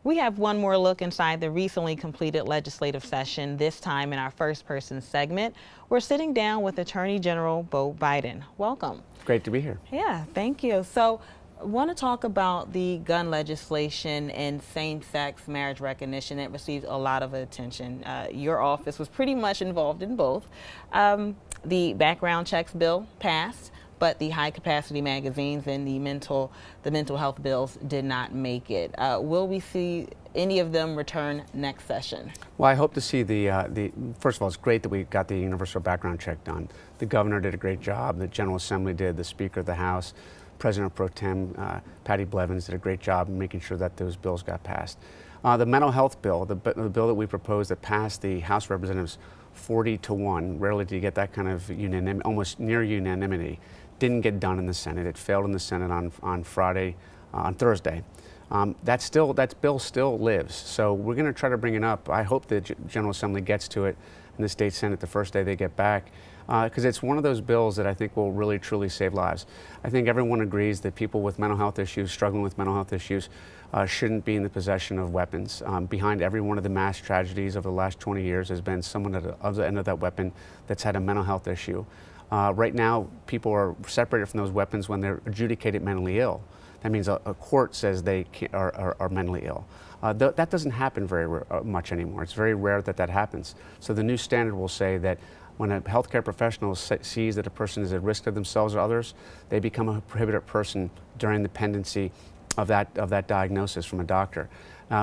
We have one more look inside the recently completed legislative session, this time in our first person segment. We're sitting down with Attorney General Beau Biden. Welcome. Great to be here. Yeah, thank you. So, I want to talk about the gun legislation and same-sex marriage recognition that received a lot of attention. Your office was pretty much involved in both. The background checks bill passed, but the high-capacity magazines and the mental health bills did not make it. Will we see any of them return next session? Well, I hope to see first of all, it's great that we got the universal background check done. The governor did a great job, the General Assembly did, the Speaker of the House, President Pro Tem Patty Blevins did a great job in making sure that those bills got passed. The mental health bill, the bill that we proposed that passed the House of Representatives 40-1, rarely do you get that kind of unanimity, almost near unanimity, didn't get done in the Senate. It failed in the Senate on Thursday. That bill still lives. So we're going to try to bring it up. I hope the General Assembly gets to it in the state Senate the first day they get back, because it's one of those bills that I think will really truly save lives. I think everyone agrees that people with mental health issues, struggling with mental health issues, shouldn't be in the possession of weapons. Behind every one of the mass tragedies over the last 20 years has been someone at the other end of that weapon that's had a mental health issue. Right now, people are separated from those weapons when they're adjudicated mentally ill. That means a court says they are mentally ill. That doesn't happen very much anymore. It's very rare that that happens. So the new standard will say that when a healthcare professional sees that a person is at risk of themselves or others, they become a prohibited person during the pendency of that diagnosis from a doctor.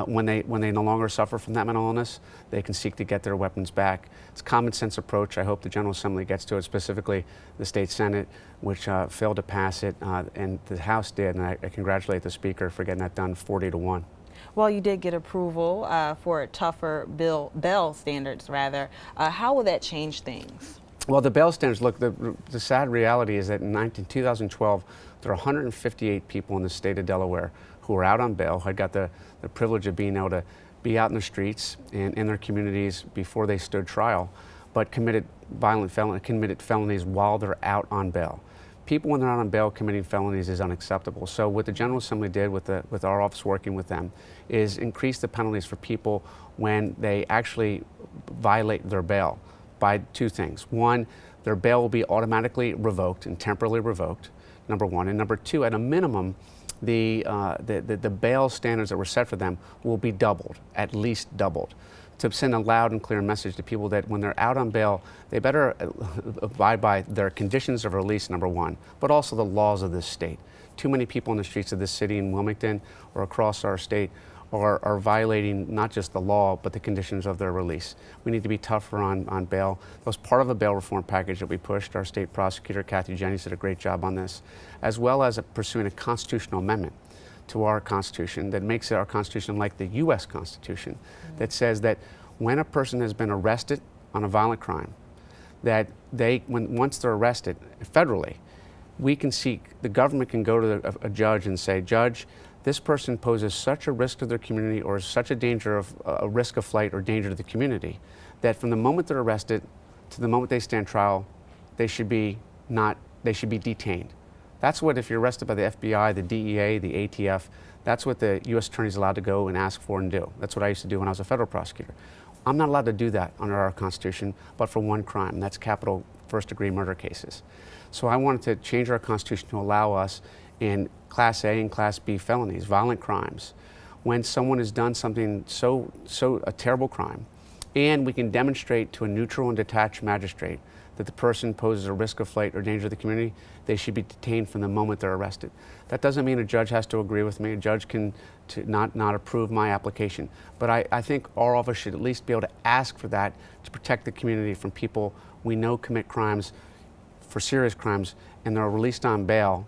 When they no longer suffer from that mental illness, they can seek to get their weapons back. It's a common sense approach. I hope the General Assembly gets to it, specifically the state Senate, which failed to pass it, and the House did, and I congratulate the Speaker for getting that done 40-1. Well, you did get approval for tougher bail standards, rather. How will that change things? Well, the bail standards, look, the sad reality is that in 2012, there are 158 people in the state of Delaware who were out on bail, had got the privilege of being able to be out in the streets and in their communities before they stood trial, but committed felonies while they're out on bail. People, when they're out on bail committing felonies, is unacceptable. So what the General Assembly did with our office working with them is increase the penalties for people when they actually violate their bail by two things. One, their bail will be automatically revoked and temporarily revoked, number one. And number two, at a minimum, the bail standards that were set for them will be doubled, at least doubled, to send a loud and clear message to people that when they're out on bail, they better abide by their conditions of release, number one, but also the laws of this state. Too many people in the streets of this city in Wilmington or across our state are violating not just the law, but the conditions of their release. We need to be tougher on bail. That was part of a bail reform package that we pushed. Our state prosecutor, Kathy Jennings, did a great job on this, as well as pursuing a constitutional amendment to our Constitution that makes our Constitution like the U.S. Constitution, that says that when a person has been arrested on a violent crime, that once they're arrested federally, the government can go to a judge and say, Judge, this person poses such a risk to their community or such a risk of flight or danger to the community that from the moment they're arrested to the moment they stand trial, they should be detained. That's what, if you're arrested by the FBI, the DEA, the ATF, that's what the U.S. Attorney is allowed to go and ask for and do. That's what I used to do when I was a federal prosecutor. I'm not allowed to do that under our Constitution, but for one crime, and that's capital first-degree murder cases. So I wanted to change our Constitution to allow us in Class A and Class B felonies, violent crimes, when someone has done something a terrible crime, and we can demonstrate to a neutral and detached magistrate that the person poses a risk of flight or danger to the community, they should be detained from the moment they're arrested. That doesn't mean a judge has to agree with me. A judge can not approve my application. But I think our office should at least be able to ask for that to protect the community from people we know commit crimes, for serious crimes, and they're released on bail,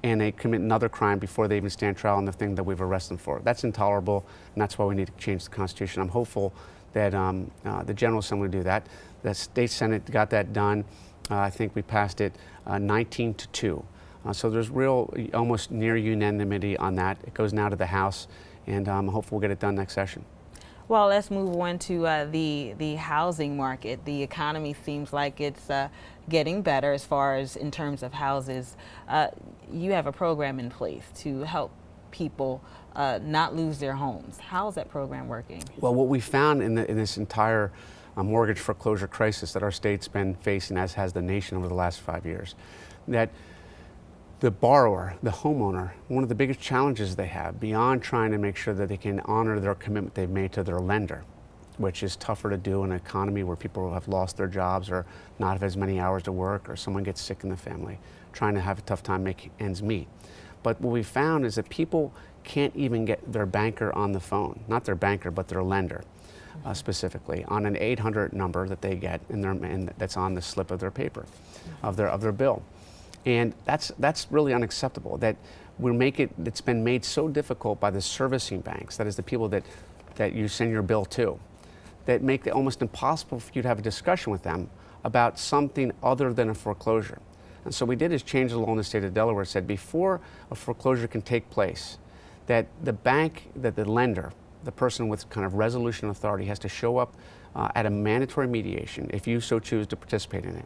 and they commit another crime before they even stand trial on the thing that we've arrested them for. That's intolerable, and that's why we need to change the Constitution. I'm hopeful that the General Assembly will do that. The State Senate got that done. I think we passed it 19-2. So there's almost near unanimity on that. It goes now to the House, and I'm hopeful we'll get it done next session. Well, let's move on to the housing market. The economy seems like it's getting better as far as in terms of houses. You have a program in place to help people not lose their homes. How is that program working? Well, what we found in this entire mortgage foreclosure crisis that our state's been facing, as has the nation over the last 5 years, that the borrower, the homeowner, one of the biggest challenges they have, beyond trying to make sure that they can honor their commitment they've made to their lender, which is tougher to do in an economy where people have lost their jobs or not have as many hours to work, or someone gets sick in the family, trying to have a tough time making ends meet. But what we found is that people can't even get their banker on the phone, not their banker, but their lender. Specifically on an 800 number that they get and that's on the slip of their paper, of their bill, and that's really unacceptable. That it's been made so difficult by the servicing banks, that is the people that you send your bill to, that make it almost impossible for you to have a discussion with them about something other than a foreclosure. And so what we did is change the law in the state of Delaware. It said before a foreclosure can take place, that the bank, that the lender, the person with kind of resolution authority, has to show up at a mandatory mediation, if you so choose to participate in it,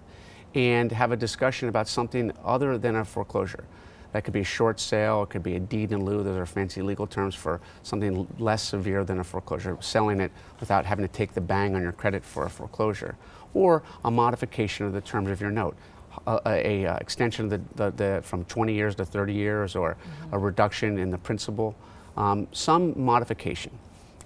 and have a discussion about something other than a foreclosure. That could be a short sale, it could be a deed in lieu. Those are fancy legal terms for something less severe than a foreclosure, selling it without having to take the bang on your credit for a foreclosure, or a modification of the terms of your note. Extension of from 20 years to 30 years, or a reduction in the principal, some modification.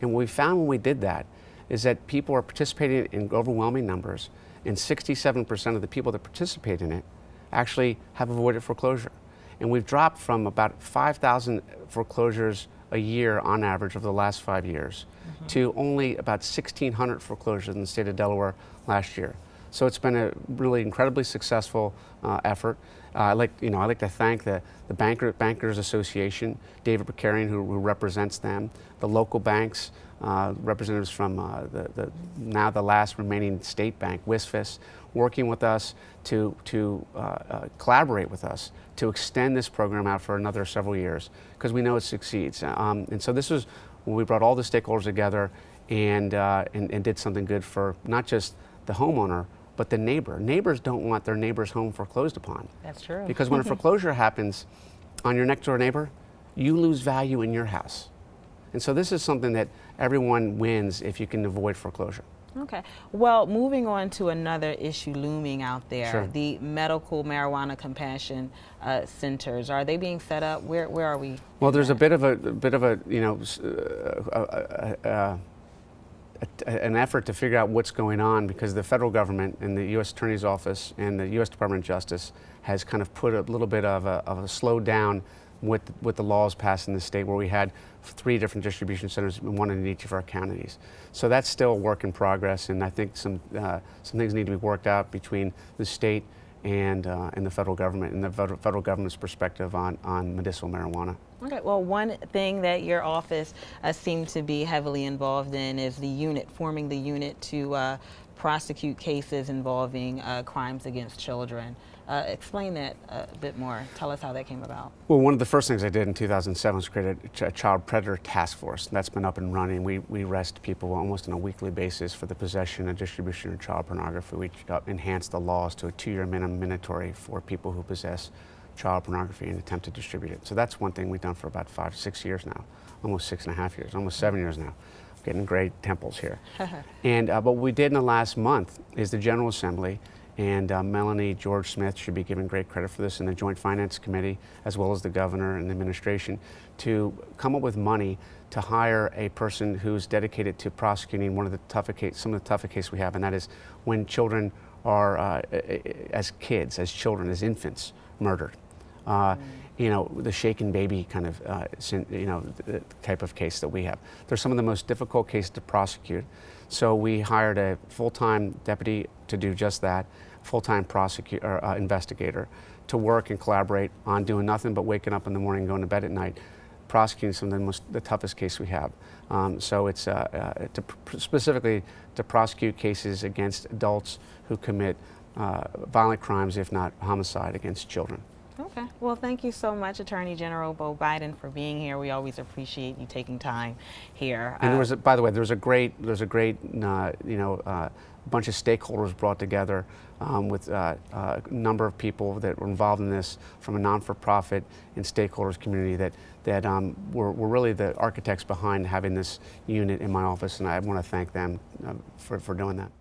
And what we found when we did that is that people are participating in overwhelming numbers, and 67% of the people that participate in it actually have avoided foreclosure. And we've dropped from about 5,000 foreclosures a year on average over the last 5 years to only about 1,600 foreclosures in the state of Delaware last year. So it's been a really incredibly successful effort. I like to thank the Bankers Association, David Bakarian, who represents them, the local banks, representatives from now the last remaining state bank, WSFS, working with us to collaborate with us to extend this program out for another several years, because we know it succeeds. And so this was when we brought all the stakeholders together and did something good for not just the homeowner, but the neighbor. Neighbors don't want their neighbor's home foreclosed upon. That's true. Because when a foreclosure happens on your next door neighbor, you lose value in your house. And so this is something that everyone wins if you can avoid foreclosure. Okay. Well, moving on to another issue looming out there, Sure. the medical marijuana compassion centers. Are they being set up? Where are we? Well, there's a bit of a an effort to figure out what's going on, because the federal government and the U.S. Attorney's Office and the U.S. Department of Justice has kind of put a little bit of a slowdown with the laws passed in the state, where we had 3 different distribution centers, one in each of our counties. So that's still a work in progress, and I think some things need to be worked out between the state and the federal government, and the federal government's perspective on medicinal marijuana. Okay. Well, one thing that your office seemed to be heavily involved in is forming the unit to prosecute cases involving crimes against children. Explain that a bit more. Tell us how that came about. Well, one of the first things I did in 2007 was create a child predator task force. That's been up and running. We arrest people almost on a weekly basis for the possession and distribution of child pornography. We enhanced the laws to a 2-year minimum mandatory for people who possess child pornography and attempt to distribute it. So that's one thing we've done for about 5 or 6 years now, almost 6.5 years, almost 7 years now. Getting great temples here. And but what we did in the last month is the General Assembly, and Melanie George Smith should be given great credit for this, and the Joint Finance Committee, as well as the governor and the administration, to come up with money to hire a person who's dedicated to prosecuting some of the toughest cases we have, and that is when children are, as children, as infants, murdered. The shaken baby kind of, the type of case that we have. They're some of the most difficult cases to prosecute. So we hired a full-time deputy to do just that, full-time investigator, to work and collaborate on doing nothing but waking up in the morning and going to bed at night, prosecuting some of the toughest cases we have. So it's specifically to prosecute cases against adults who commit violent crimes, if not homicide, against children. Okay. Well, thank you so much, Attorney General Beau Biden, for being here. We always appreciate you taking time here. And there was, by the way, there's a great, bunch of stakeholders brought together with a number of people that were involved in this from a non-for-profit and stakeholders community that were really the architects behind having this unit in my office, and I want to thank them for doing that.